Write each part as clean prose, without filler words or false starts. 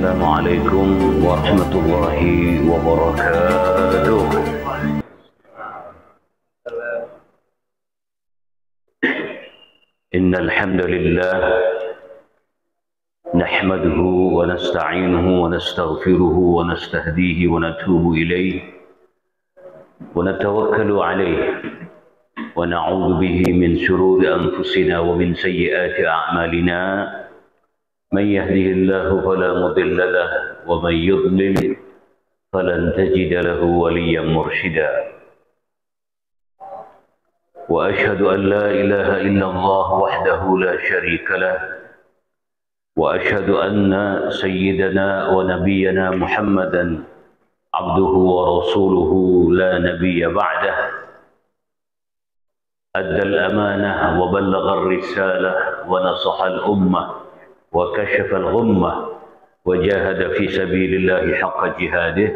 السلام عليكم ورحمة الله وبركاته. إن الحمد لله نحمده ونستعينه ونستغفره ونستهديه ونتوب إليه ونتوكل عليه ونعوذ به من شرور أنفسنا ومن سيئات أعمالنا. من يهده الله فلا مضل له ومن يضلل فلن تجد له وليا مرشدا. وأشهد أن لا إله إلا الله وحده لا شريك له، وأشهد أن سيدنا ونبينا محمدا عبده ورسوله لا نبي بعده. أدى الأمانة وبلغ الرسالة ونصح الأمة وكشف الغمة وجاهد في سبيل الله حق جهاده.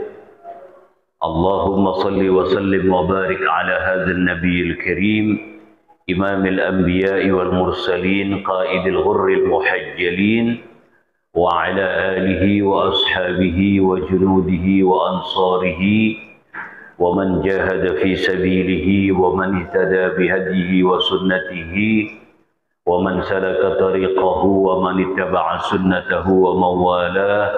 اللهم صل وسلم وبارك على هذا النبي الكريم إمام الأنبياء والمرسلين قائد الغر المحجلين وعلى آله وأصحابه وجنوده وأنصاره ومن جاهد في سبيله ومن اهتدى بهديه وسنته ومن سلك طريقه ومن اتبع سنته ومن والاه،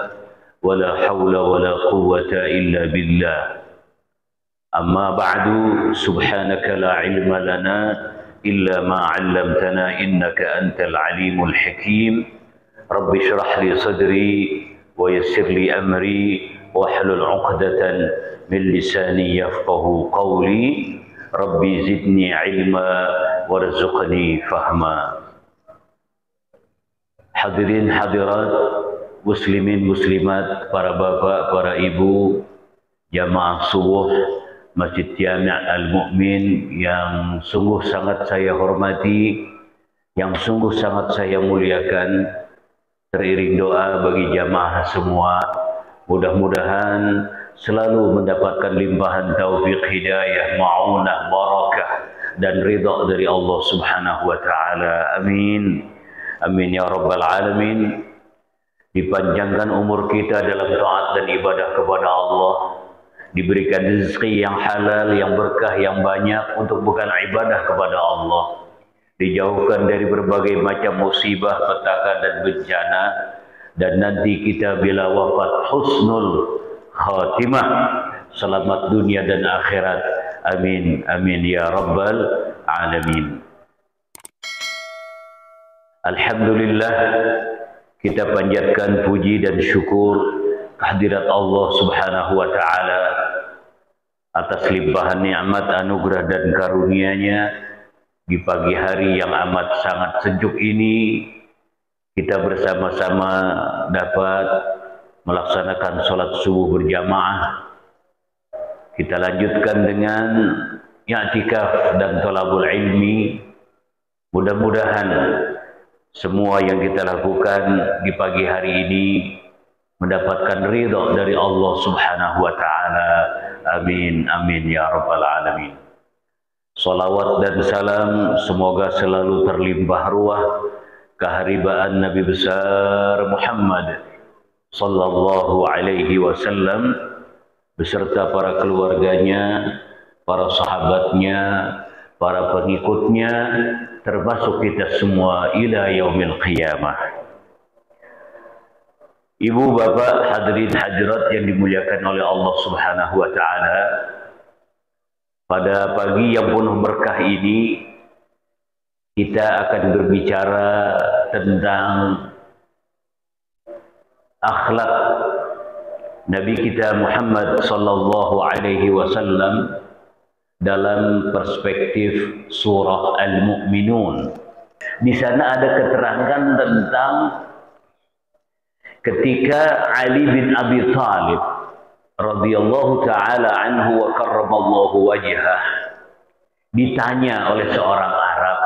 ولا حول ولا قوة إلا بالله. أما بعد، سبحانك لا علم لنا إلا ما علمتنا إنك أنت العليم الحكيم. رب اشرح لي صدري ويسر لي أمري واحلل عقدة من لساني يفقه قولي. ربي زدني علما warzuqni fahma. Hadirin hadirat, muslimin muslimat, para bapak, para ibu, jamaah subuh Masjid Jami' Al-Mu'min yang sungguh sangat saya hormati, yang sungguh sangat saya muliakan. Teriring doa bagi jamaah semua, mudah-mudahan selalu mendapatkan limpahan taufik, hidayah, ma'unah, barakah dan ridha dari Allah Subhanahu wa taala. Amin. Amin ya rabbal alamin. Dipanjangkan umur kita dalam taat dan ibadah kepada Allah, diberikan rezeki yang halal, yang berkah, yang banyak untuk bukan ibadah kepada Allah, dijauhkan dari berbagai macam musibah, petaka dan bencana, dan nanti kita bila wafat husnul khatimah, selamat dunia dan akhirat. Amin, amin ya rabbal alamin. Alhamdulillah, kita panjatkan puji dan syukur kehadirat Allah Subhanahu wa taala atas limpahan nikmat, anugerah dan karunia-Nya di pagi hari yang amat sangat sejuk ini. Kita bersama-sama dapat melaksanakan sholat subuh berjamaah. Kita lanjutkan dengan i'tikaf dan thalabul ilmi. Mudah-mudahan semua yang kita lakukan di pagi hari ini mendapatkan ridha dari Allah Subhanahu wa taala. Amin, amin ya rabbal alamin. Salawat dan salam semoga selalu terlimpah ruah keharibaan Nabi besar Muhammad sallallahu alaihi wasallam beserta para keluarganya, para sahabatnya, para pengikutnya, termasuk kita semua ila yaumil qiyamah. Ibu, bapak, hadirin hadirat yang dimuliakan oleh Allah Subhanahu wa taala, pada pagi yang penuh berkah ini kita akan berbicara tentang akhlak Nabi kita Muhammad sallallahu alaihi wasallam dalam perspektif surah Al-Mu'minun. Di sana ada keterangan tentang ketika Ali bin Abi Thalib radhiyallahu taala anhu wa karramallahu wajhah ditanya oleh seorang Arab,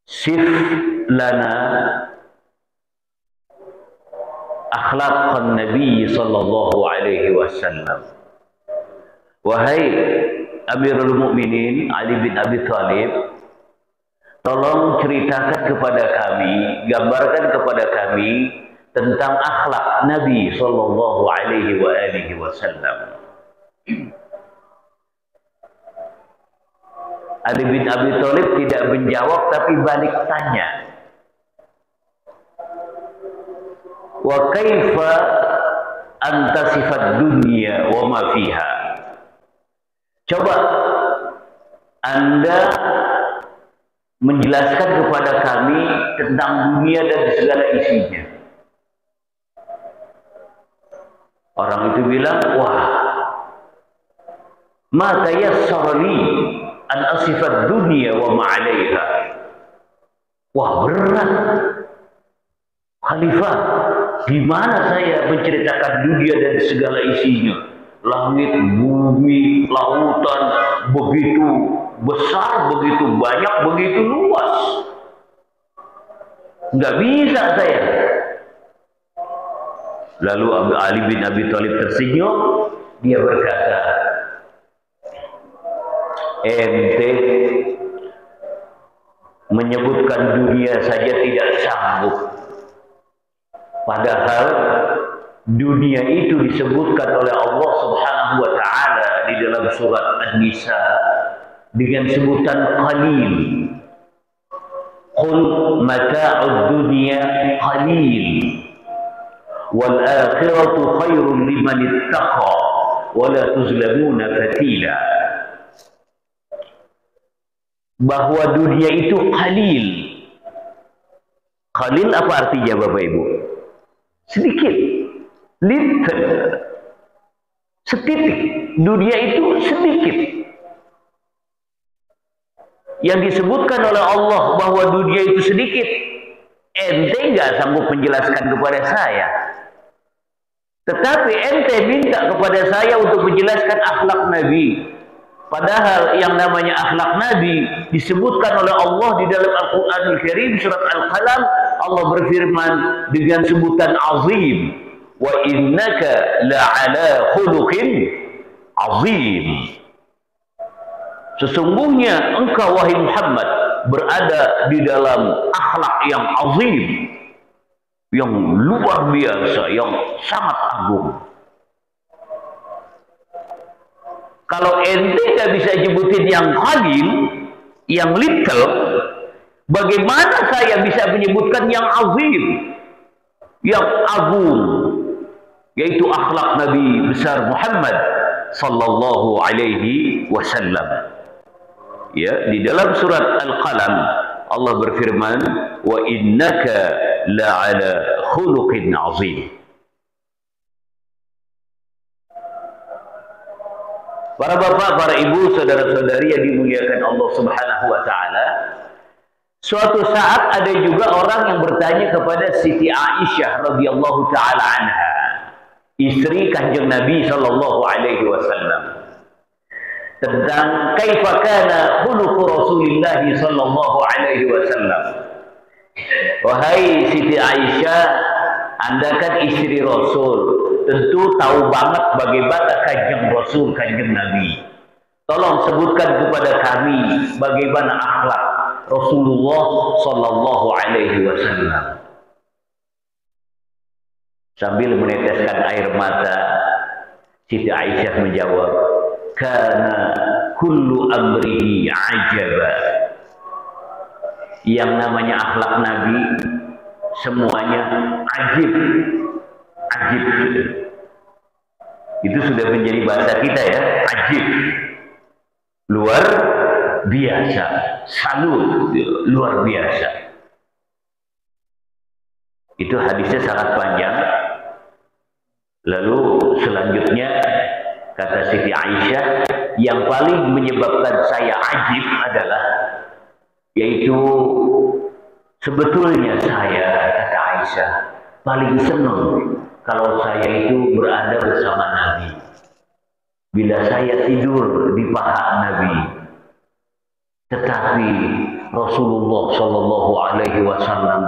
"Sif lana akhlaqan Nabi sallallahu alaihi wasallam." Wahai Amirul Mukminin Ali bin Abi Thalib, tolong ceritakan kepada kami, gambarkan kepada kami tentang akhlak Nabi Sallallahu Alaihi Wasallam. Ali bin Abi Thalib tidak menjawab, tapi balik tanya, wa kaifa anta sifat dunia wa ma fiha. Coba Anda menjelaskan kepada kami tentang dunia dan segala isinya. Orang itu bilang, wah, ma tayassara li an asifat dunia wa ma 'alaiha. Wah, berat, Khalifah. Gimana saya menceritakan dunia dan segala isinya? Langit, bumi, lautan, begitu besar, begitu banyak, begitu luas. Nggak bisa saya. Lalu Ali bin Abi Thalib tersenyum, dia berkata, ente menyebutkan dunia saja tidak sanggup. Padahal dunia itu disebutkan oleh Allah Subhanahu wa taala di dalam surat An-Nisa dengan sebutan qalil. Qul mata'ud dunya qalil wal akhiratu khairun liman ittaqa wa la tuzlamuna fatila. Bahwa dunia itu qalil. Qalil apa artinya Bapak Ibu? Sedikit, little, setitik. Dunia itu sedikit. Yang disebutkan oleh Allah bahwa dunia itu sedikit, ente nggak sanggup menjelaskan kepada saya. Tetapi ente minta kepada saya untuk menjelaskan akhlak Nabi. Padahal yang namanya akhlak Nabi disebutkan oleh Allah di dalam Al-Quranul Karim surat Al-Qalam. Allah berfirman dengan sebutan azim, wa innaka la'ala khuluqin azim. Sesungguhnya engkau wahai Muhammad berada di dalam akhlak yang azim, yang luar biasa, yang sangat agung. Kalau ente nggak bisa nyebutin yang qalil, yang little, bagaimana saya bisa menyebutkan yang azim, yang agung, yaitu akhlak Nabi besar Muhammad Sallallahu Alaihi Wasallam. Ya, di dalam surat Al-Qalam Allah berfirman, wa innaka la'ala khuluqin azim. Para bapak, para ibu, saudara-saudari yang dimuliakan Allah Subhanahu wa taala, suatu saat ada juga orang yang bertanya kepada Siti Aisyah radhiyallahu taala anha, istri Kanjeng Nabi sallallahu alaihi wasallam, tentang kaifa kana khuluqu Rasulillah sallallahu alaihi wasallam. Wahai Siti Aisyah, Anda kan istri Rasul, tentu tahu banget bagaimana Kanjeng Rasul, Kanjeng Nabi. Tolong sebutkan kepada kami bagaimana akhlak Rasulullah sallallahu alaihi wasallam. Sambil meneteskan air mata, Siti Aisyah menjawab, kana kullu amrihi ajaba. Yang namanya akhlak Nabi semuanya ajib. Ajib. Itu sudah menjadi bahasa kita ya, ajib. Luar biasa, salut, luar biasa. Itu hadisnya sangat panjang. Lalu selanjutnya kata Siti Aisyah, yang paling menyebabkan saya ajib adalah, yaitu sebetulnya saya, kata Aisyah, paling senang kalau saya itu berada bersama Nabi. Bila saya tidur di paha Nabi, tetapi Rasulullah Shallallahu Alaihi Wasallam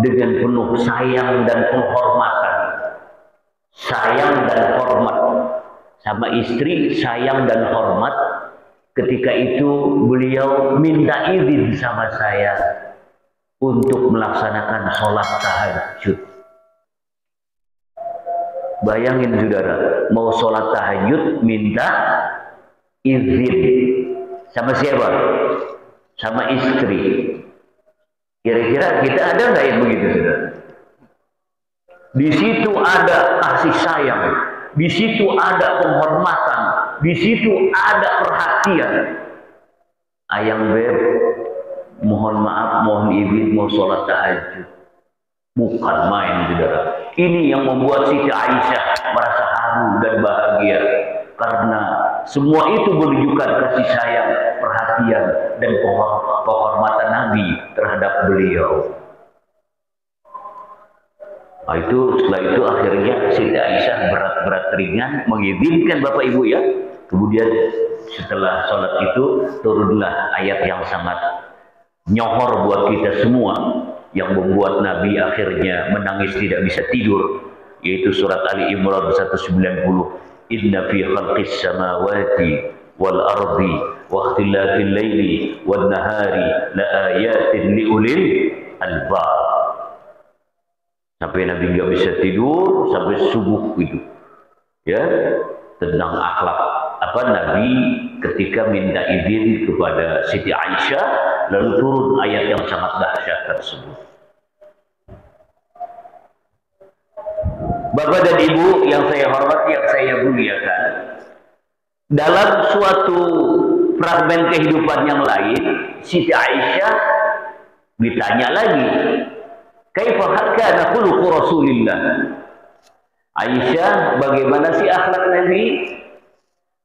dengan penuh sayang dan penghormatan, sayang dan hormat sama istri, sayang dan hormat. Ketika itu beliau minta izin sama saya untuk melaksanakan sholat tahajud. Bayangin saudara, mau sholat tahajud minta izin. Sama siapa? Sama istri. Kira-kira kita ada nggak yang begitu, saudara? Di situ ada kasih sayang, di situ ada penghormatan, di situ ada perhatian. Ayang beb, mohon maaf, mohon izin mau sholat tahajud. Bukan main, saudara. Ini yang membuat Siti Aisyah merasa haru dan bahagia. Karena semua itu menunjukkan kasih sayang, perhatian, dan penghormatan Nabi terhadap beliau. Nah, setelah itu akhirnya Siti Aisyah berat-berat ringan mengizinkan Bapak Ibu ya. Kemudian setelah sholat itu turunlah ayat yang sangat nyohor buat kita semua, yang membuat Nabi akhirnya menangis tidak bisa tidur, yaitu surat Ali Imran 190. Inna fi khalqis samawati wal ardi wa ikhtilafil laili wan nahari la ayatin li ulil albab. Sampai Nabi nggak bisa tidur sampai subuh gitu. Ya, tentang akhlak Nabi ketika minta izin kepada Siti Aisyah, lalu turun ayat yang sangat dahsyat tersebut. Bapak dan Ibu yang saya hormati, yang saya muliakan, dalam suatu fragmen kehidupan yang lain, Siti Aisyah ditanya lagi, kaifa kana khuluqu Rasulillah? Aisyah, bagaimana sih akhlak Nabi?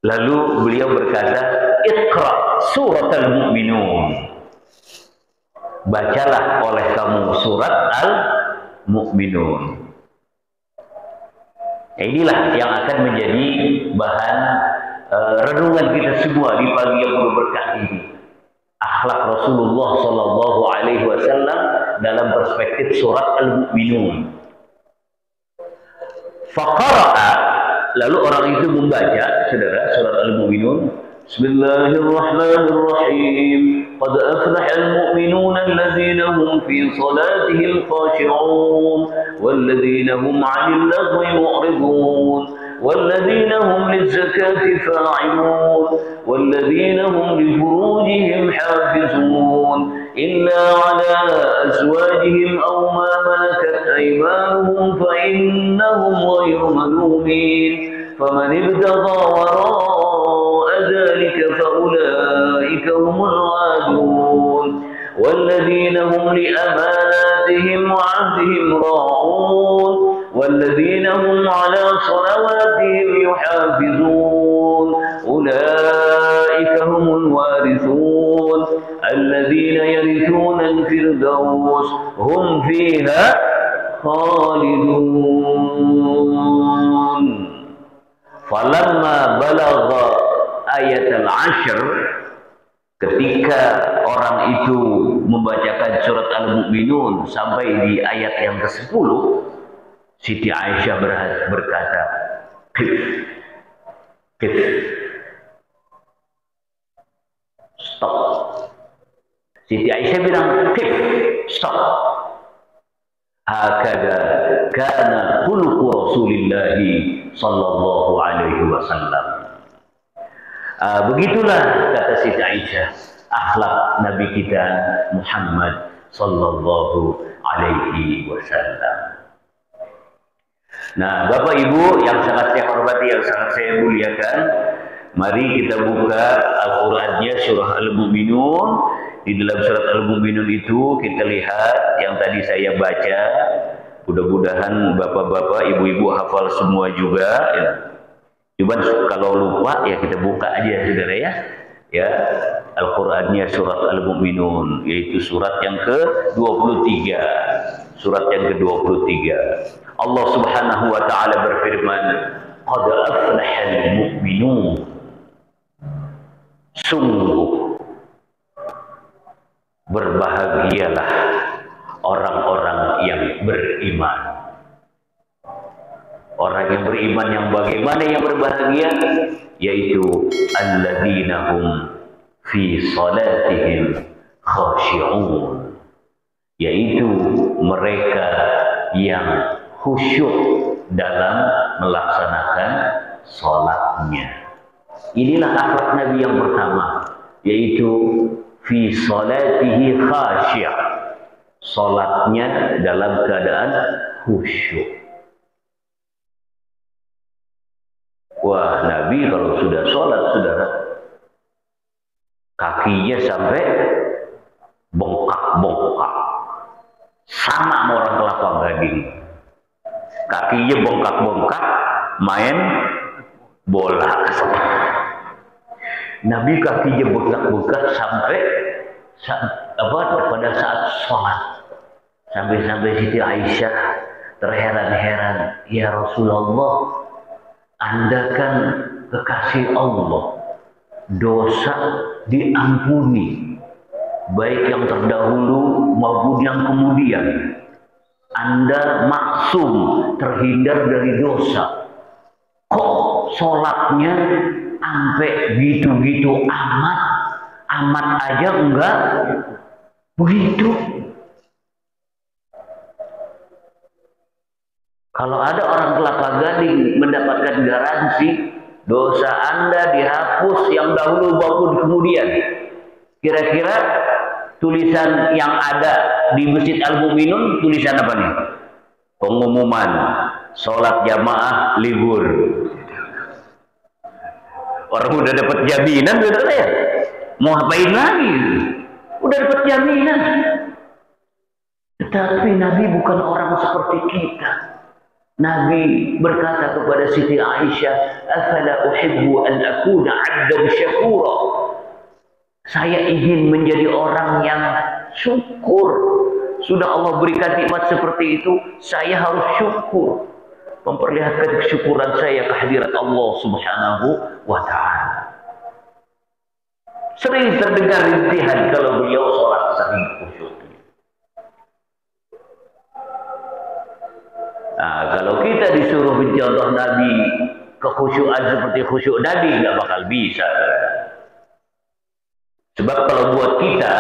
Lalu beliau berkata, Iqra surat al-mu'minun. Bacalah oleh kamu surat al-mu'minun. Inilah yang akan menjadi bahan renungan kita semua di pagi yang penuh berkah ini. Akhlak Rasulullah Sallallahu Alaihi Wasallam dalam perspektif surat al-mu'minun. Faqara'a, lalu orang itu membaca, saudara, surat al-mu'minun. Bismillahirrahmanirrahim. Qad aflaha al-mu'minuna alladhina hum fi salatihim khashi'un walladhina hum 'anil lagwi mu'ridun walladhina hum liz-zakati fa'ilun walladhina hum li furujihim hafizun illa 'ala azwajihim aw ma malakat aymanuhum fa innahum ghayru malumin faman ibtagha wara'a dhalika fa ulaika humul ghadun والذين هم لأماناتهم وعهدهم راعون والذين هم على صلواتهم يحافظون أولئك هم الوارثون الذين يرثون الفردوس هم فيها خالدون فلما بلغ آية العشر, ketika orang itu membacakan surat Al-Mu'minun sampai di ayat yang ke-10, Siti Aisyah berkata, Kif, stop. Siti Aisyah bilang, Kif, stop. Hakada kana khuluqu Rasulillahi Sallallahu Alaihi Wasallam. Begitulah, kata Siti Aisyah, akhlak Nabi kita Muhammad Sallallahu Alaihi Wasallam. Nah, Bapak Ibu yang sangat saya hormati, yang sangat saya muliakan, mari kita buka Al-Qur'annya surah Al-Mu'minun. Di dalam surat Al-Mu'minun itu kita lihat yang tadi saya baca. Mudah-mudahan Bapak-bapak, Ibu-ibu hafal semua juga ya. Cuman kalau lupa ya kita buka aja, saudara ya. Ya, Al-Qur'annya surat Al-Mu'minun, yaitu surat yang ke-23. Surat yang ke-23. Allah Subhanahu wa taala berfirman, "Qad aflahal mu'minun." Sungguh berbahagialah orang-orang yang beriman. Orang yang beriman yang bagaimana yang berbahagia? Yaitu alladzina hum fi salatihim khashi'un, yaitu mereka yang khusyuk dalam melaksanakan sholatnya. Inilah akhlak Nabi yang pertama, yaitu fi sholatihi khasyah. Sholatnya dalam keadaan khusyuk. Wah, Nabi kalau sudah sholat, saudara, kakinya sampai bengkak-bengkak, sama sama orang Kelapa Gading. Kakinya bengkak-bengkak, main bola. Nabi kakinya bengkak-bengkak sampai pada saat sholat. Sampai Siti Aisyah terheran-heran, ya Rasulullah, Anda kan kekasih Allah, dosa diampuni, baik yang terdahulu maupun yang kemudian. Anda maksum, terhindar dari dosa. Kok sholatnya sampai gitu-gitu amat aja enggak begitu? Kalau ada orang Kelapa Gading mendapatkan garansi dosa Anda dihapus yang dahulu maupun kemudian, kira-kira tulisan yang ada di Masjid Al-Mu'minun tulisan apa nih? Pengumuman sholat jamaah libur. Orang udah dapat jaminan, saudara ya, mau ngapain lagi? Udah dapat jaminan. Tetapi Nabi bukan orang seperti kita. Nabi berkata kepada Siti Aisyah, "Afala uhibbu an akuna 'abdan syakura." Saya ingin menjadi orang yang syukur. Sudah Allah berikan nikmat seperti itu, saya harus syukur. Memperlihatkan kesyukuran saya kehadirat Allah Subhanahu wa ta'ala. Sering terdengar rintihan kalau beliau sholat sering khusyuk. Nah, kalau kita disuruh mencontoh Nabi, kekhusyuan seperti khusyuk Nabi nggak bakal bisa. Sebab kalau buat kita,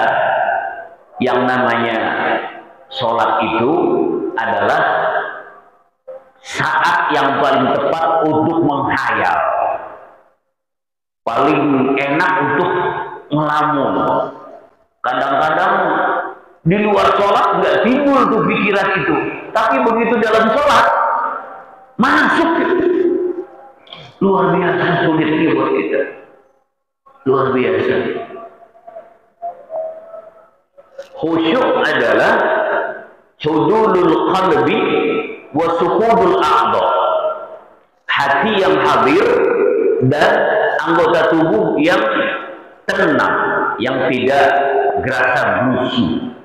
yang namanya sholat itu adalah saat yang paling tepat untuk menghayal, paling enak untuk ngelamun. Kadang-kadang di luar sholat nggak timbul tuh pikiran itu, tapi begitu dalam sholat masuk. Luar biasa sulitnya buat kita, luar biasa. Khusyuk adalah hudulul qalbi wa sukudul a'dha, hati yang hadir dan anggota tubuh yang tenang, yang tidak gerasa gerusu.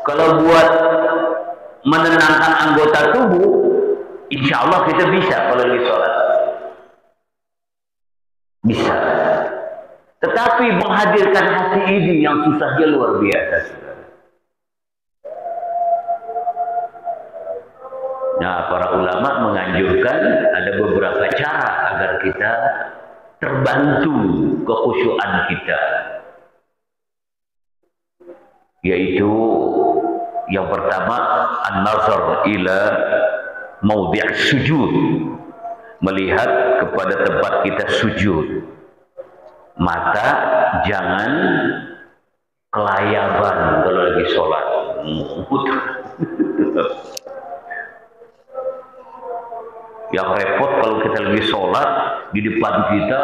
Kalau buat menenangkan anggota tubuh, insya Allah kita bisa kalau di sholat. Bisa. Tetapi menghadirkan hati ini yang susahnya luar biasa. Nah, para ulama menganjurkan ada beberapa cara agar kita terbantu kekhusyuan kita. Yaitu yang pertama, an-nazar ila maudhi' sujud, melihat kepada tempat kita sujud. Mata jangan kelayaban kalau lagi sholat. Yang repot kalau kita lagi sholat, di depan kita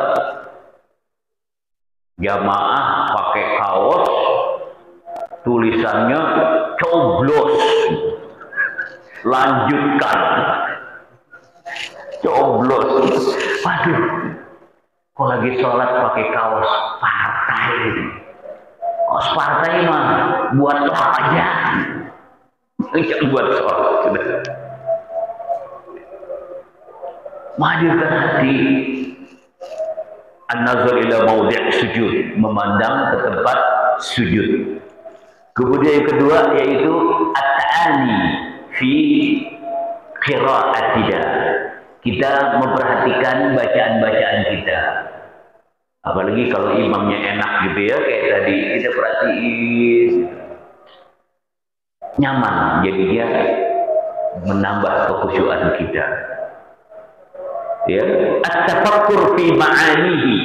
jamaah pakai kaos tulisannya coblos, lanjutkan, coblos. Waduh, kok lagi sholat pakai kaos partai? Kaos partai mah buat lap aja, jangan buat sholat. Sudah. Menghadirkan hati, an-nazar ila maudhi' sujud, memandang ke tempat sujud. Kemudian yang kedua yaitu at-ta'ani fi qira'atina. Kita memperhatikan bacaan-bacaan kita. Apalagi kalau imamnya enak gitu ya, kayak tadi kita perhatiin. Nyaman jadinya menambah kekhusyuan kita. Ya, at-tafakkur fi ma'anihi,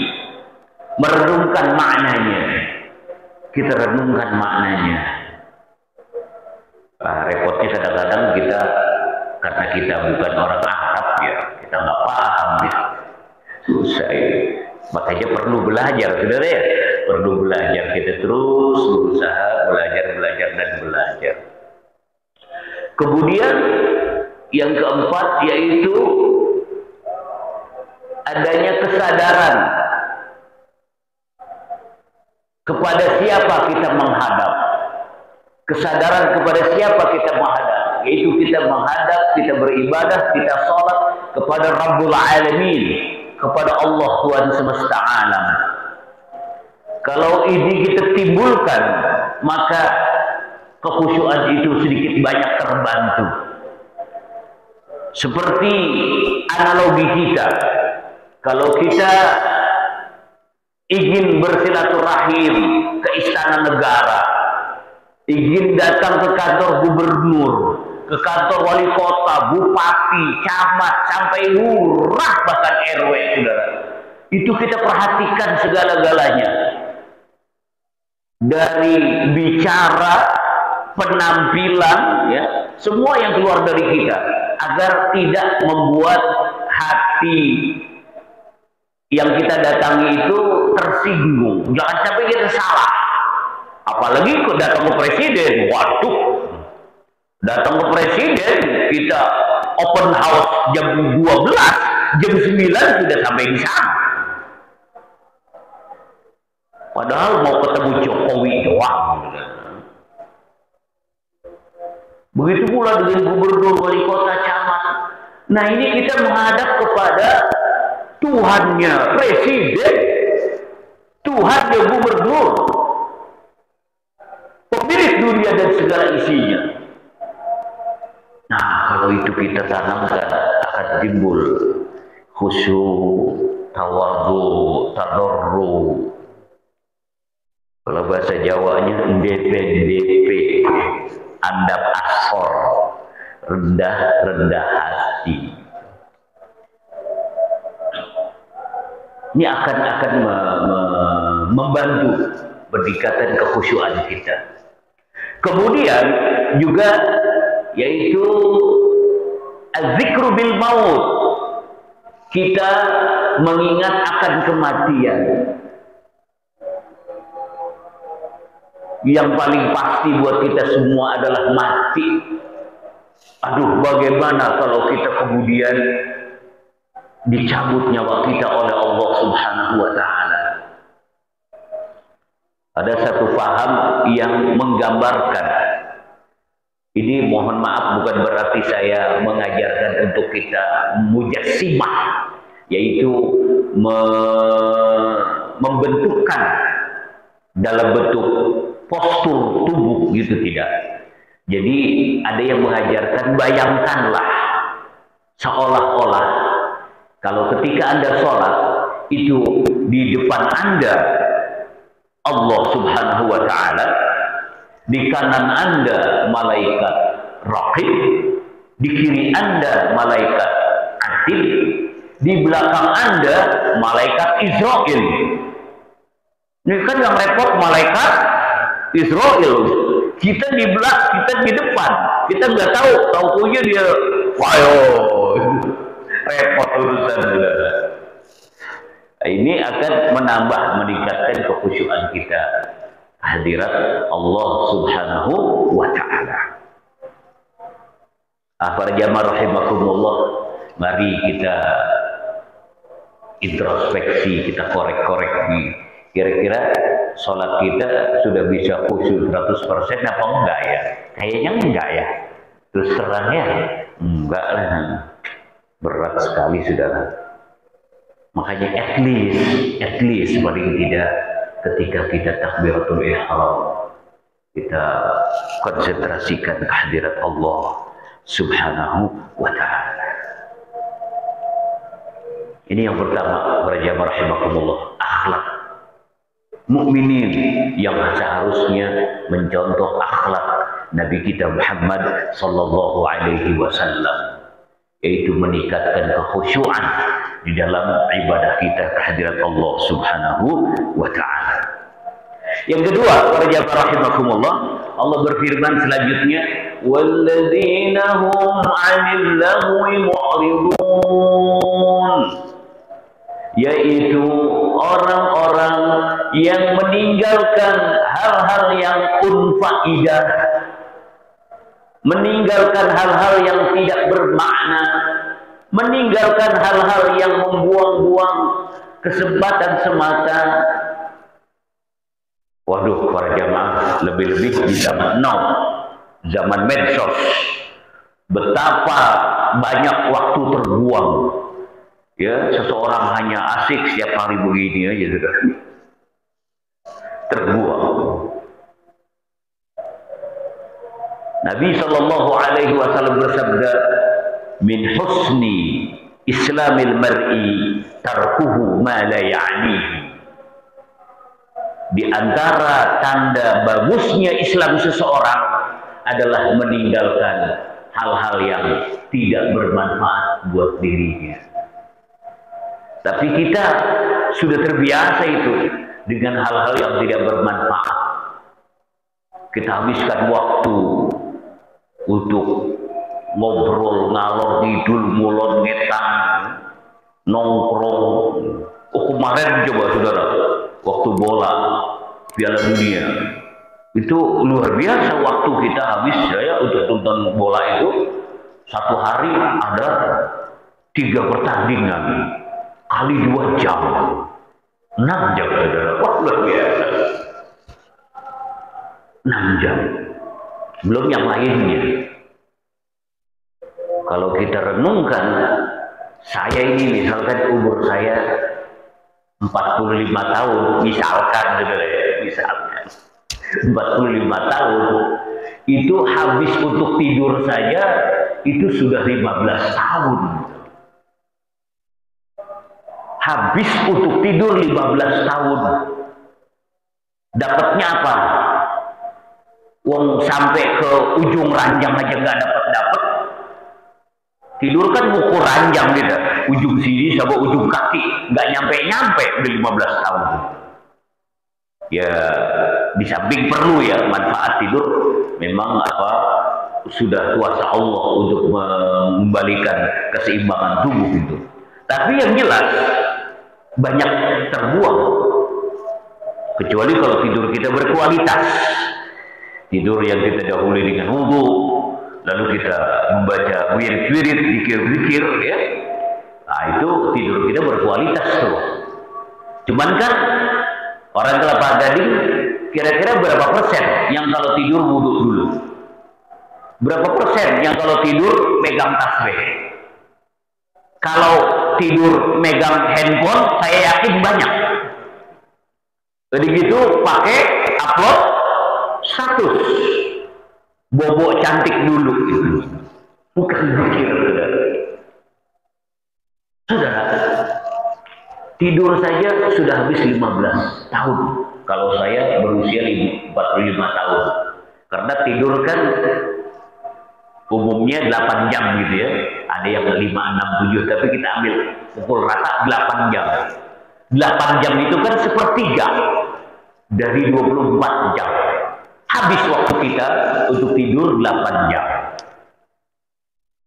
merenungkan maknanya. Kita renungkan maknanya. Repotnya kadang-kadang kita, karena kita bukan orang Arab ya, kita nggak paham ya. Susah ya. Makanya perlu belajar, saudara ya. Perlu belajar, kita terus berusaha belajar dan belajar. Kemudian yang keempat yaitu adanya kesadaran kepada siapa kita menghadap. Kesadaran kepada siapa kita menghadap, yaitu kita menghadap, kita beribadah, kita sholat kepada Rabbul Alamin, kepada Allah Tuhan semesta alam. Kalau ini kita timbulkan, maka kekhusyuan itu sedikit banyak terbantu. Seperti analogi kita, kalau kita ingin bersilaturahim ke istana negara, ingin datang ke kantor gubernur, ke kantor wali kota, bupati, camat, sampai lurah bahkan RW, saudara. Itu kita perhatikan segala-galanya. Dari bicara, penampilan, ya, semua yang keluar dari kita, agar tidak membuat hati yang kita datangi itu tersinggung. Jangan sampai kita salah. Apalagi kok datang ke presiden, waduh, datang ke presiden, kita open house jam 12, jam 9 sudah sampai di sana. Padahal mau ketemu Jokowi doang. Begitu pula dengan gubernur, wali kota, camat. Nah, ini kita menghadap kepada Tuhannya presiden, Tuhannya gubernur, pemilik dunia dan segala isinya. Nah, kalau itu kita tanamkan, akan timbul khusyuk, tawadhu, tadarru. Kalau bahasa Jawanya DP, andap asor, rendah hati. Ini akan membantu peningkatan kekhusyuan kita. Kemudian juga yaitu az-zikru bil maut. Kita mengingat akan kematian. Yang paling pasti buat kita semua adalah mati. Aduh, bagaimana kalau kita kemudian dicabut nyawa kita oleh Allah Subhanahu wa Ta'ala. Ada satu paham yang menggambarkan. Ini mohon maaf, bukan berarti saya mengajarkan untuk kita mujassimah, yaitu membentukkan dalam bentuk postur tubuh gitu, tidak. Jadi ada yang mengajarkan, bayangkanlah seolah-olah kalau ketika Anda sholat itu di depan Anda Allah Subhanahu wa Ta'ala, di kanan Anda malaikat raqib, di kiri Anda malaikat atid, di belakang Anda malaikat Israel. Ini kan yang repot malaikat Israel. Kita di belakang, kita di depan, kita nggak tahu punya dia, wayo, repot urusan. Ini akan meningkatkan kekhusyuan kita hadirat Allah Subhanahu wa Ta'ala. Para jamaah rahimakumullah, mari kita introspeksi, kita korek-korek nih. Kira-kira sholat kita sudah bisa khusyuk 100% apa enggak ya? Kayaknya enggak ya. Terus terangnya enggak lah. Berat sekali, saudara. Makanya at least paling tidak ketika kita takbiratul ihram, kita konsentrasikan kehadirat Allah Subhanahu wa Ta'ala. Ini yang pertama, para jamaah rahimakumullah, akhlak mukminin yang seharusnya mencontoh akhlak Nabi kita Muhammad sallallahu alaihi wasallam, yaitu meningkatkan kekhusyuan di dalam ibadah kita kehadirat Allah Subhanahu wa taala. Yang kedua, para jamaah rahimakumullah, Allah berfirman selanjutnya, walladzina hum 'anil lahwi mu'ridun, yaitu orang-orang yang meninggalkan hal-hal yang unfaidah, meninggalkan hal-hal yang tidak bermakna, meninggalkan hal-hal yang membuang-buang kesempatan semata. Waduh, para jamaah, lebih-lebih di zaman now, zaman medsos, betapa banyak waktu terbuang. Ya, seseorang hanya asik setiap hari begini aja sudah terbuang. Nabi sallallahu alaihi wasallam bersabda, min husni islamil mar'i tarkuhu ma la ya'nihi. Di antara tanda bagusnya Islam seseorang adalah meninggalkan hal-hal yang tidak bermanfaat buat dirinya. Tapi kita sudah terbiasa itu dengan hal-hal yang tidak bermanfaat. Kita habiskan waktu untuk ngobrol ngalor ngidul mulon ngetang nongkrong. Oh, kemarin coba saudara, waktu bola Piala Dunia itu luar biasa waktu kita habis ya untuk nonton bola itu. Satu hari ada 3 pertandingan kali 2 jam, 6 jam saudara. Wah, luar biasa, 6 jam belum yang lainnya. Kalau kita renungkan, saya ini misalkan umur saya 45 tahun, misalkan saudara ya, misalkan 45 tahun, itu habis untuk tidur saja itu sudah 15 tahun. Habis untuk tidur 15 tahun. Dapatnya apa? Wong sampai ke ujung ranjang aja nggak dapat. Tidur kan ukur ranjang gitu, ujung sini sama ujung kaki, nggak nyampe udah 15 tahun. Ya, di samping perlu ya manfaat tidur, memang sudah kuasa Allah untuk mengembalikan keseimbangan tubuh itu. Tapi yang jelas banyak terbuang, kecuali kalau tidur kita berkualitas, tidur yang kita dahului dengan wudu, lalu kita membaca wirid-wirid, zikir-zikir, ya. Nah, itu tidur kita berkualitas tuh. Cuman kan orang Kelapa Gading kira-kira berapa persen yang kalau tidur wudhu dulu? Berapa persen yang kalau tidur megang tasbih? Kalau tidur megang handphone, saya yakin banyak. Jadi gitu pakai upload status. Bobo cantik dulu gitu. Bukan zikir, saudara. Tidur saja sudah habis 15 tahun. Kalau saya berusia 45 tahun. Karena tidur kan umumnya 8 jam gitu ya. Ada yang 5, 6, 7, tapi kita ambil pukul rata 8 jam. 8 jam itu kan sepertiga dari 24 jam. Habis waktu kita untuk tidur 8 jam.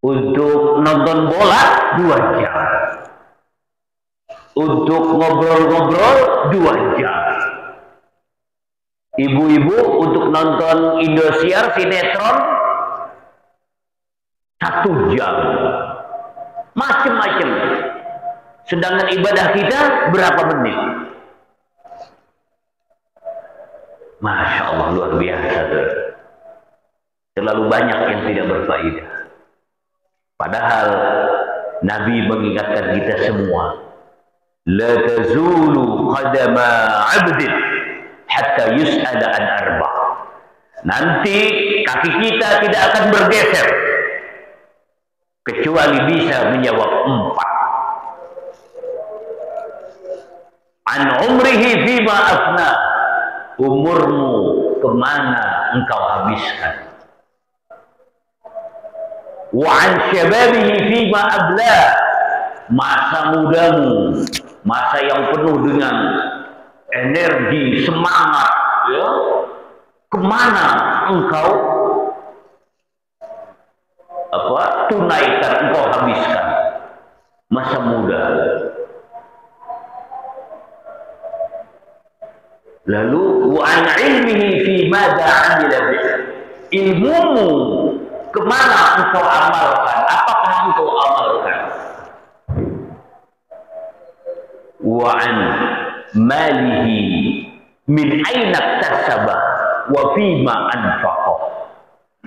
Untuk nonton bola 2 jam. Untuk ngobrol-ngobrol 2 jam. Ibu-ibu untuk nonton Indosiar sinetron 1 jam. Macem-macem. Sedangkan ibadah kita berapa menit? Masya Allah, luar biasa. Terlalu banyak yang tidak berfaedah. Padahal Nabi mengingatkan kita semua, la tazulu qadama 'abdin hatta yus'ala an arba'. Nanti kaki kita tidak akan bergeser kecuali bisa menjawab 4. An umrihi fima afna, umurmu kemana engkau habiskan? wa an syababihi fima abla, masa mudamu, masa yang penuh dengan energi, semangat, ya, kemana engkau tunaikan, engkau habiskan masa muda. Lalu wa an ilmihi fi madza amila bih, ilmumu kemana engkau amalkan, apakah engkau amalkan. Wa an malihi min aina iktasaba wa fima anfaqa,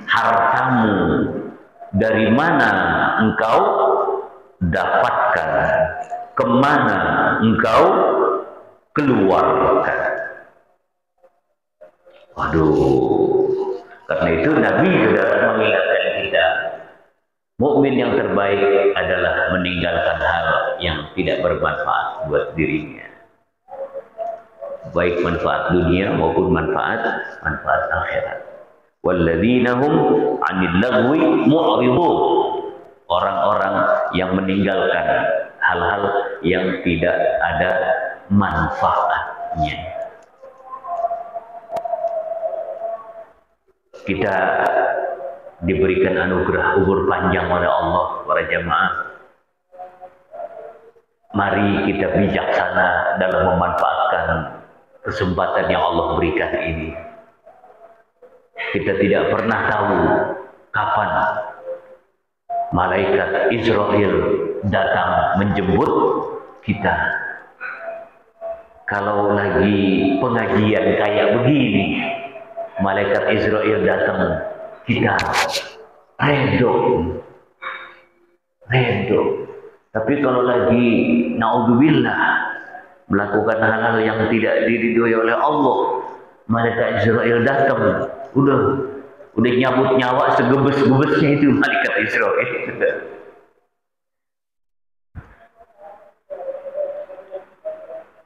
hartamu dari mana engkau dapatkan, kemana engkau keluarkan. Waduh, karena itu Nabi sudah mengingatkan kita, mukmin yang terbaik adalah meninggalkan hal yang tidak bermanfaat buat dirinya, baik manfaat dunia maupun manfaat akhirat. Walladzina hum 'anil lagwi mu'ridun, orang-orang yang meninggalkan hal-hal yang tidak ada manfaatnya. Kita diberikan anugerah umur panjang oleh Allah, para jamaah. Mari kita bijaksana dalam memanfaatkan kesempatan yang Allah berikan ini. Kita tidak pernah tahu kapan malaikat Israel datang menjemput kita. Kalau lagi pengajian kayak begini, malaikat Israel datang, kita redo. Tapi kalau lagi naudzubillah melakukan hal-hal yang tidak diridhoi oleh Allah, malaikat Israel datang, udah nyabut nyawa segebes-gebesnya itu malaikat Israel.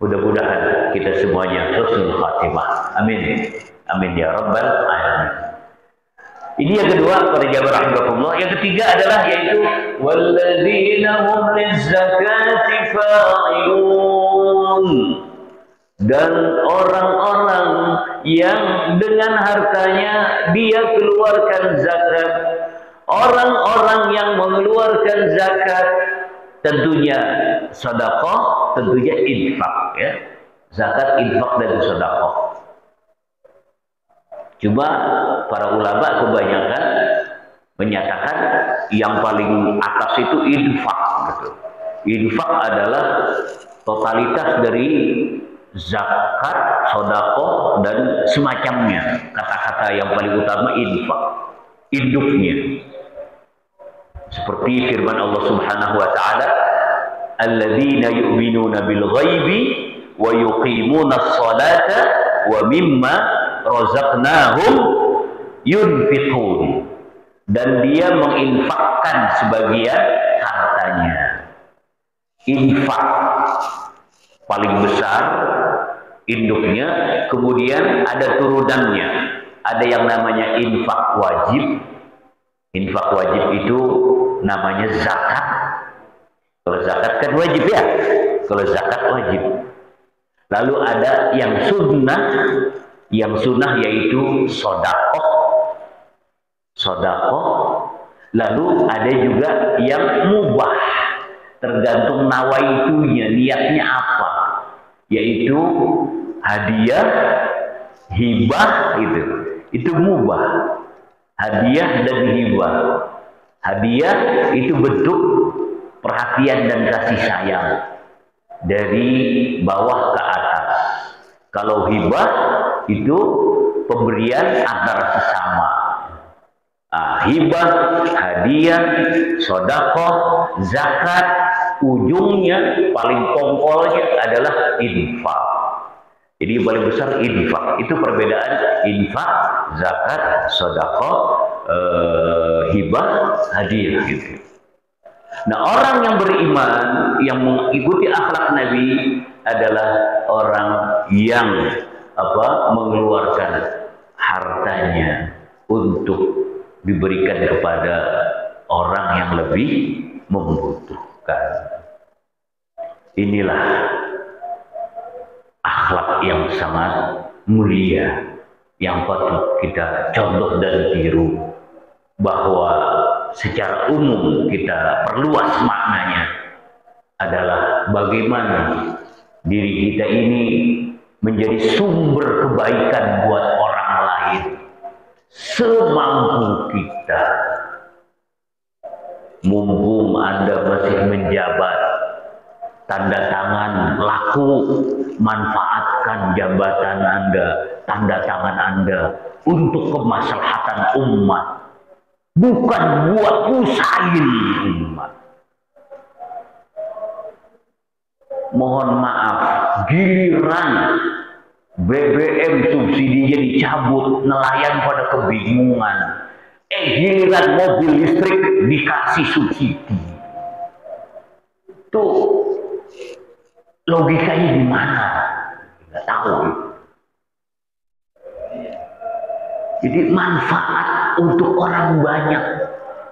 Mudah-mudahan kita semuanya husnul khatimah. Amin. Amin ya rabbal alamin. Ini yang kedua, para jamaah rahimakumullah. Yang ketiga adalah yaitu walladzina hum lizzakati fa'ilun, dan orang-orang yang dengan hartanya dia keluarkan zakat. Orang-orang yang mengeluarkan zakat tentunya sedekah, tentunya infak, ya. Zakat, infak, dan sedekah. Cuma para ulama kebanyakan menyatakan yang paling atas itu infak, gitu. Infak adalah totalitas dari zakat, sedekah, dan semacamnya. Kata-kata yang paling utama infak, induknya. Seperti firman Allah Subhanahu wa taala, alladzina yu'minuna bil ghaibi wa yuqimuna as-salata wa mimma razaqnahum yunfiqun, dan dia menginfakkan sebagian hartanya. Infak paling besar induknya, kemudian ada turunannya, ada yang namanya infak wajib. Infak wajib itu namanya zakat. Kalau zakat kan wajib, ya, kalau zakat wajib. Lalu ada yang sunnah, yaitu sedekah. Lalu ada juga yang mubah, tergantung nawaitunya, niatnya apa, yaitu hadiah, hibah, itu mubah. Hadiah dan hibah. Hadiah itu bentuk perhatian dan kasih sayang dari bawah ke atas. Kalau hibah itu pemberian antara sesama. Hibah, hadiah, sedekah, zakat, ujungnya paling pokoknya adalah infak. Jadi yang paling besar infak. Itu perbedaan infak, zakat, sedekah, hibah, hadiah, gitu. Nah, orang yang beriman, yang mengikuti akhlak Nabi adalah orang yang mengeluarkan hartanya untuk diberikan kepada orang yang lebih membutuhkan. Inilah akhlak yang sangat mulia yang patut kita contoh dan tiru, bahwa secara umum kita perluas maknanya adalah bagaimana diri kita ini menjadi sumber kebaikan buat orang lain semampu kita. Mumpung Anda masih menjabat, tanda tangan laku, manfaatkan jabatan Anda, tanda tangan Anda untuk kemaslahatan umat, bukan buat usahain umat. Mohon maaf, giliran BBM subsidinya dicabut, nelayan pada kebingungan. Giliran mobil listrik dikasih subsidi. Tuh logikanya di mana? Nggak tahu. Jadi manfaat untuk orang banyak.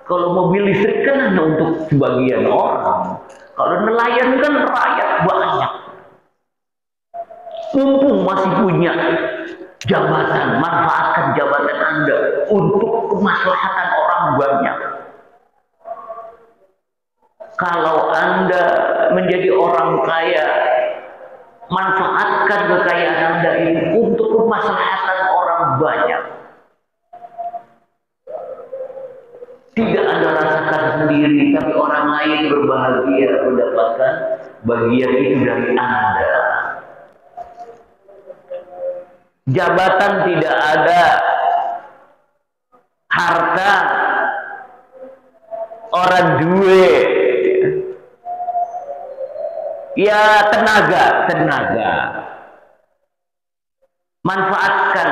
Kalau mobil listrik kan hanya untuk sebagian orang. Kalau nelayan kan rakyat banyak. Mumpung masih punya jabatan, manfaatkan jabatan Anda untuk kemaslahatan orang banyak. Kalau Anda menjadi orang kaya, manfaatkan kekayaan Anda ini untuk kemaslahatan orang banyak. Tidak Anda rasakan sendiri, tapi orang lain berbahagia mendapatkan bagian itu dari Anda. Jabatan tidak ada, harta orang duit, ya tenaga. Manfaatkan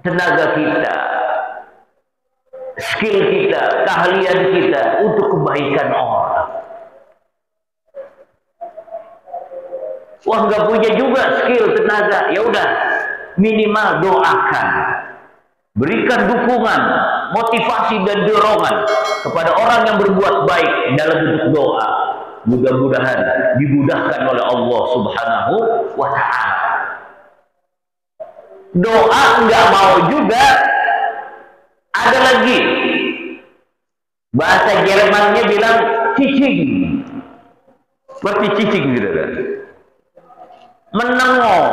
tenaga kita, skill kita, keahlian kita untuk kebaikan orang. Wah, nggak punya juga skill, tenaga, ya udah minimal doakan, berikan dukungan, motivasi dan dorongan kepada orang yang berbuat baik dalam bentuk doa. Mudah-mudahan dimudahkan oleh Allah Subhanahu wa Ta'ala. Doa nggak mau juga, ada lagi bahasa Jermannya bilang cicing, seperti cicing gitu kan, menengok.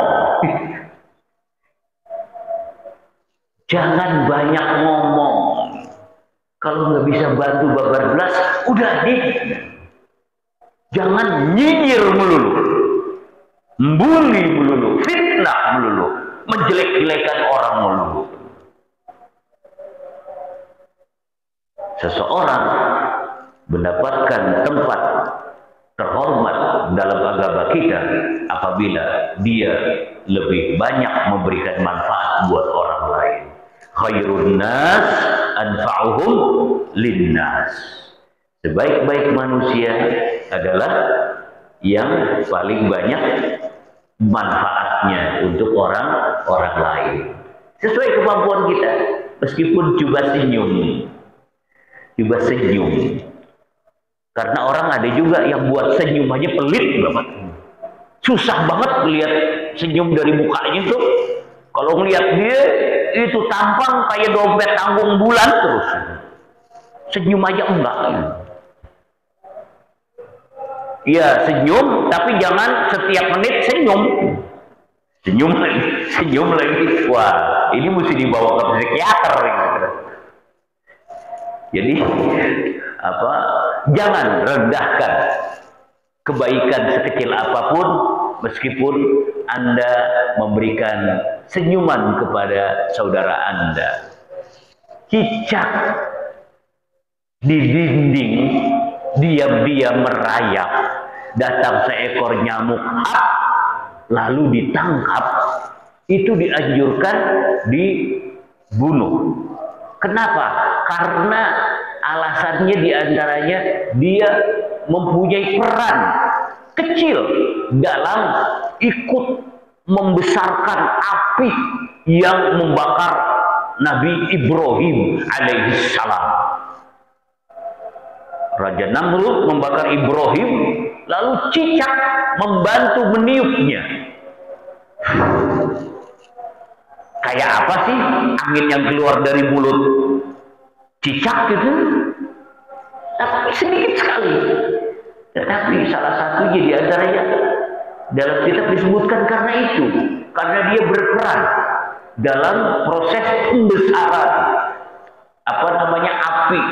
Jangan banyak ngomong. Kalau nggak bisa bantu babar belas, udah deh. Jangan nyinyir melulu, membuli melulu, fitnah melulu, menjelek-jelekan orang melulu. Seseorang mendapatkan tempat terhormat dalam agama kita apabila dia lebih banyak memberikan manfaat buat orang lain. Khairun nas anfa'uhum linnas. Sebaik-baik manusia adalah yang paling banyak manfaatnya untuk orang lain. Sesuai kemampuan kita, meskipun coba senyum. Karena orang ada juga yang buat senyum aja pelit banget. Susah banget lihat senyum dari mukanya tuh. Kalau ngelihat dia itu tampang kayak dompet tanggung bulan terus. Senyum aja enggak. Iya senyum, tapi jangan setiap menit senyum. Senyum lagi. Wah, ini mesti dibawa ke psikiater. Jadi jangan rendahkan kebaikan sekecil apapun, meskipun Anda memberikan senyuman kepada saudara Anda. Cicak di dinding diam-diam merayap, datang seekor nyamuk lalu ditangkap, itu dianjurkan dibunuh. Kenapa? Karena alasannya diantaranya dia mempunyai peran kecil dalam ikut membesarkan api yang membakar Nabi Ibrahim alaihissalam. Raja Namrud membakar Ibrahim, lalu cicak membantu meniupnya. Kayak apa sih angin yang keluar dari mulut cicak gitu? Tapi sedikit sekali. Tetapi salah satunya di antaranya dalam kitab disebutkan karena itu, karena dia berperan dalam proses pembesaran api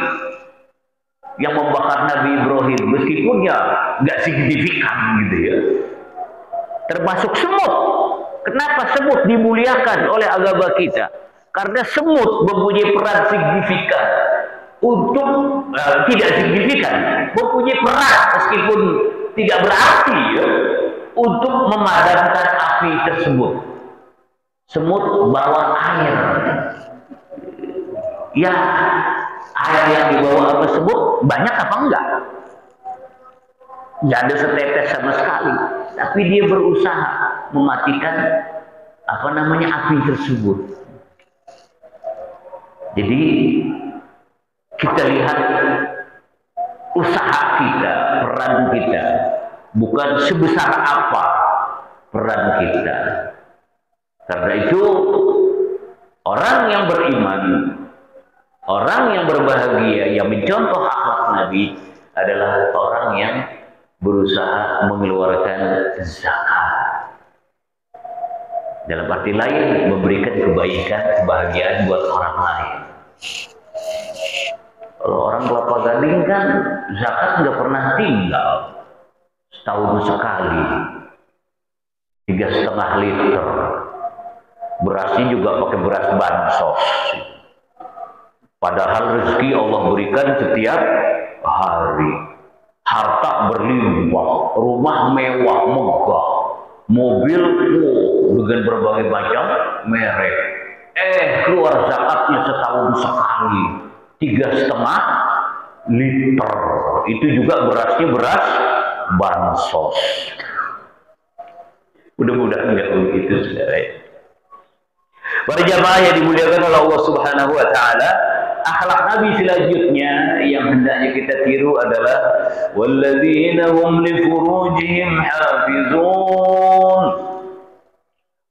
yang membakar Nabi Ibrahim, meskipun ya nggak signifikan gitu ya. Termasuk semut. Kenapa semut dimuliakan oleh agama kita? Karena semut mempunyai peran signifikan untuk tidak signifikan, mempunyai peran meskipun tidak berarti ya, untuk memadamkan api tersebut. Semut bawa air. Ya, air yang dibawa tersebut banyak apa enggak? Nggak ada setetes sama sekali, tapi dia berusaha mematikan api tersebut. Jadi kita lihat usaha kita, peran kita, bukan sebesar apa peran kita. Karena itu orang yang beriman, orang yang berbahagia, yang mencontoh akhlak Nabi adalah orang yang berusaha mengeluarkan zakat. Dalam arti lain, memberikan kebaikan, kebahagiaan buat orang lain. Kalau orang Kelapa Gading kan zakat nggak pernah tinggal, setahun sekali, 3,5 liter. Berasnya juga pakai beras bansos. Padahal rezeki Allah berikan setiap hari. Harta berlimpah, rumah mewah megah, mobil dengan berbagai macam merek. Keluar zakatnya setahun sekali, 3,5 liter. Itu juga berasnya beras bansos. Mudah-mudahan nggak begitu, saudara. Para jamaah yang dimuliakan oleh Allah Subhanahu wa taala, akhlak Nabi selanjutnya yang hendaknya kita tiru adalah walladzina hum li furujihim hafizun.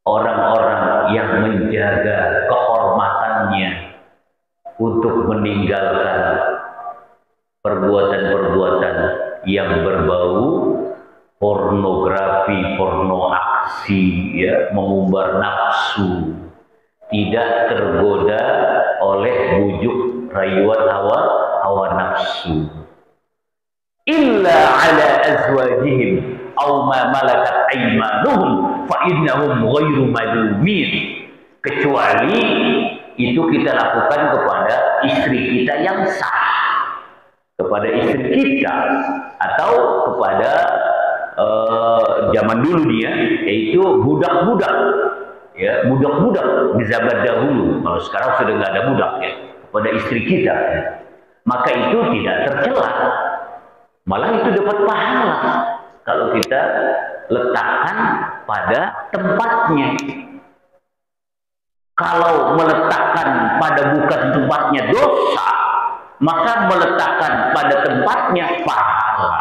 Orang-orang yang menjaga kehormatannya untuk meninggalkan perbuatan-perbuatan yang berbau pornografi, porno aksi, ya, mengumbar nafsu, tidak tergoda oleh bujuk rayuan hawa nafsu. Illa ala azwajihim aw ma malakat aymanuhum fa innahum ghairu malumin. Kecuali itu kita lakukan kepada istri kita yang sah, kepada istri kita, atau kepada zaman dulu dia, yaitu budak-budak. Ya, budak-budak di zaman dahulu. Kalau sekarang sudah nggak ada budak, ya, pada istri kita, maka itu tidak tercela, malah itu dapat pahala kalau kita letakkan pada tempatnya. Kalau meletakkan pada bukan tempatnya dosa, maka meletakkan pada tempatnya pahala.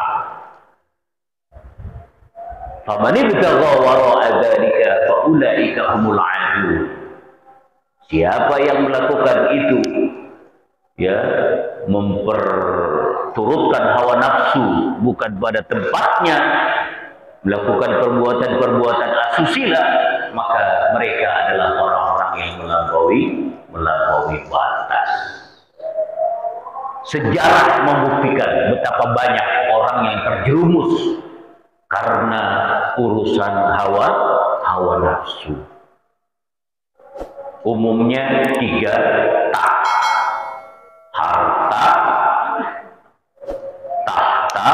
Faman ibtagha wara'a dzalika fa ulaika humul 'adun. Siapa yang melakukan itu, ya, memperturutkan hawa nafsu bukan pada tempatnya, melakukan perbuatan-perbuatan asusila, maka mereka adalah orang-orang yang melampaui batas. Sejarah membuktikan betapa banyak orang yang terjerumus karena urusan hawa nafsu. Umumnya 3 tak: harta, tahta,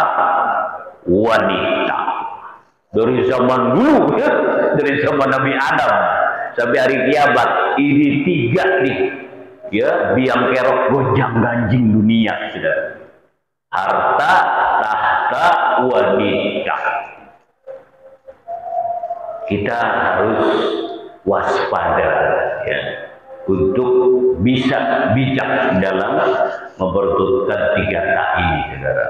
wanita. Dari zaman dulu, ya, dari zaman Nabi Adam sampai hari kiamat, ini 3 nih, ya, biang kerok gonjang ganjing dunia, sudah. Harta, tahta, wanita. Kita harus waspada, ya, untuk bisa bijak dalam memperuntukkan 3 tak ini, saudara.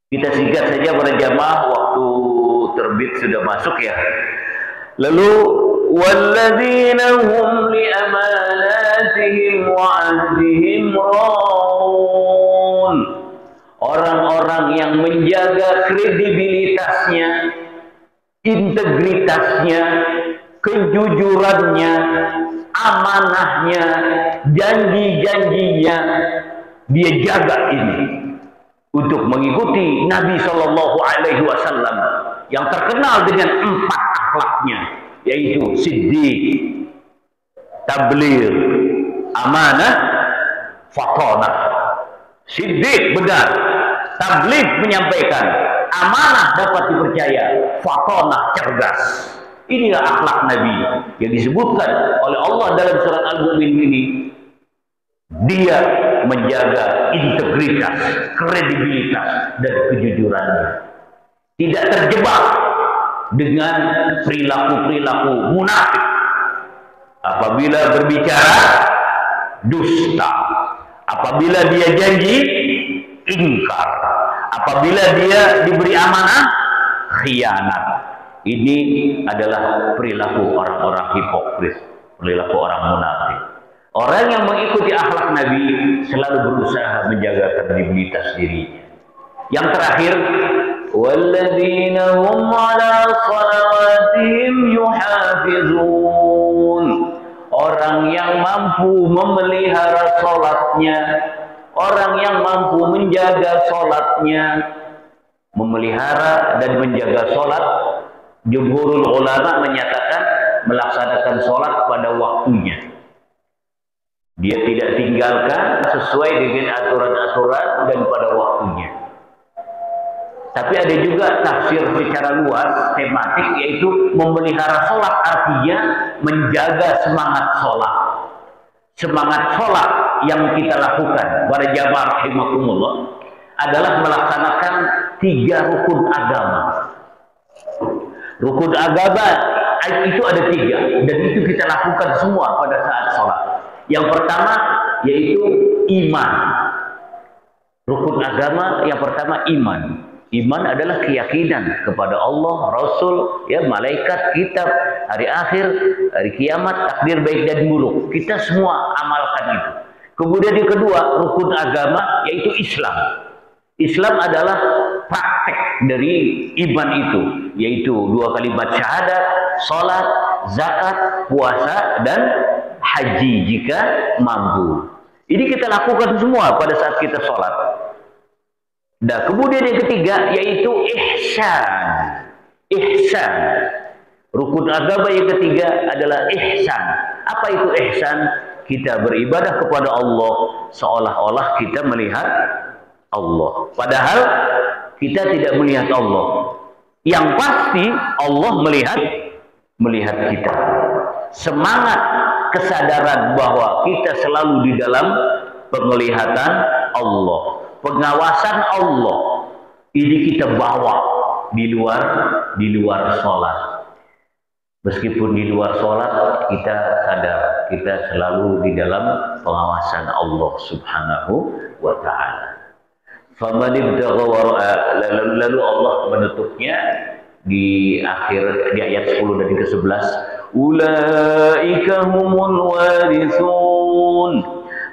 Kita singkat saja para jamaah, waktu terbit sudah masuk ya. Lalu walladzina hum li amanatihim wa ahdihim raun. Orang-orang yang menjaga kredibilitasnya, integritasnya, kejujurannya, amanahnya, janji-janjinya, dia jaga ini untuk mengikuti Nabi Shallallahu Alaihi Wasallam yang terkenal dengan 4 akhlaknya, yaitu siddiq, tabligh, amanah, fatonah. Siddiq benar, tabligh menyampaikan, amanah dapat dipercaya, fatonah cerdas. Inilah akhlak Nabi yang disebutkan oleh Allah dalam surat Al-Mu'min ini. Dia menjaga integritas, kredibilitas, dan kejujurannya. Tidak terjebak dengan perilaku-perilaku munafik. Apabila berbicara, dusta. Apabila dia janji, ingkar. Apabila dia diberi amanah, khianat. Ini adalah perilaku orang-orang hipokrit, perilaku orang munafik. Orang yang mengikuti akhlak Nabi selalu berusaha menjaga kredibilitas dirinya. Yang terakhir, walladzina hum 'ala shalawatihim yuhafizun. Orang yang mampu memelihara salatnya, orang yang mampu menjaga salatnya, memelihara dan menjaga salat. Jumhurul ulama menyatakan melaksanakan salat pada waktunya. Dia tidak tinggalkan sesuai dengan aturan-aturan dan pada waktunya. Tapi ada juga tafsir secara luas, tematik, yaitu memelihara sholat, artinya menjaga semangat sholat. Semangat sholat yang kita lakukan, para jamaah rahimakumullah, adalah melaksanakan 3 rukun agama. Rukun agama itu ada 3, dan itu kita lakukan semua pada saat sholat. Yang pertama yaitu iman. Rukun agama yang pertama iman. Iman adalah keyakinan kepada Allah, Rasul, ya, malaikat, kitab, hari akhir, hari kiamat, takdir baik dan buruk. Kita semua amalkan itu. Kemudian yang kedua, rukun agama yaitu Islam. Islam adalah praktek dari iman itu, yaitu 2 kalimat syahadat, salat, zakat, puasa, dan haji jika mampu. Ini kita lakukan semua pada saat kita sholat. Nah, kemudian yang ketiga yaitu ihsan. Ihsan. Rukun agama yang ketiga adalah ihsan. Apa itu ihsan? Kita beribadah kepada Allah seolah-olah kita melihat Allah. Padahal kita tidak melihat Allah. Yang pasti Allah melihat kita. Semangat kesadaran bahwa kita selalu di dalam penglihatan Allah, pengawasan Allah, ini kita bawa di luar sholat. Meskipun di luar sholat, kita sadar kita selalu di dalam pengawasan Allah Subhanahu wa Ta'ala. Lalu Allah menutupnya di ayat 10 dan ke-11. Ulaika humul warithun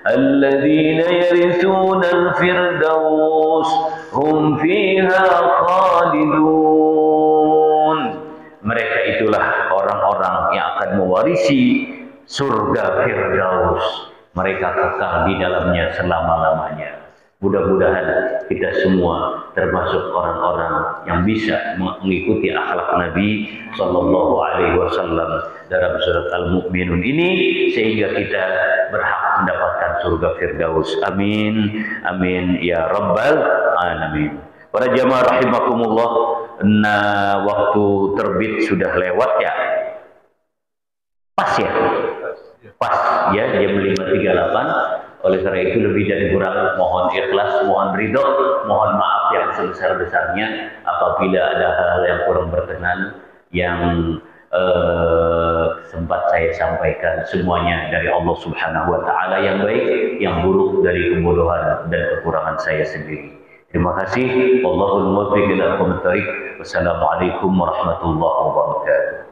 alladzina yarithunal firdaus hum fiha khalidun. Mereka itulah orang-orang yang akan mewarisi surga Firdaus. Mereka kekal di dalamnya selama-lamanya. Mudah-mudahan kita semua termasuk orang-orang yang bisa mengikuti akhlak Nabi Sallallahu Alaihi Wasallam dalam surat Al-Mu'minun ini, sehingga kita berhak mendapatkan surga Firdaus. Amin, amin ya Rabbal Alamin. Para jamaah rahimakumullah, nah waktu terbit sudah lewat ya. Pas ya? Pas ya, jam 5.38. Oleh karena itu lebih dan kurang mohon ikhlas, mohon ridho, mohon maaf yang sebesar-besarnya apabila ada hal-hal yang kurang berkenan yang sempat saya saya sampaikan semuanya dari Allah Subhanahu wa taala yang baik, yang buruk dari kebodohan dan kekurangan saya sendiri. Terima kasih. Wallahul muwaffiq ila aqwamit thoriq. Wassalamualaikum warahmatullahi wabarakatuh.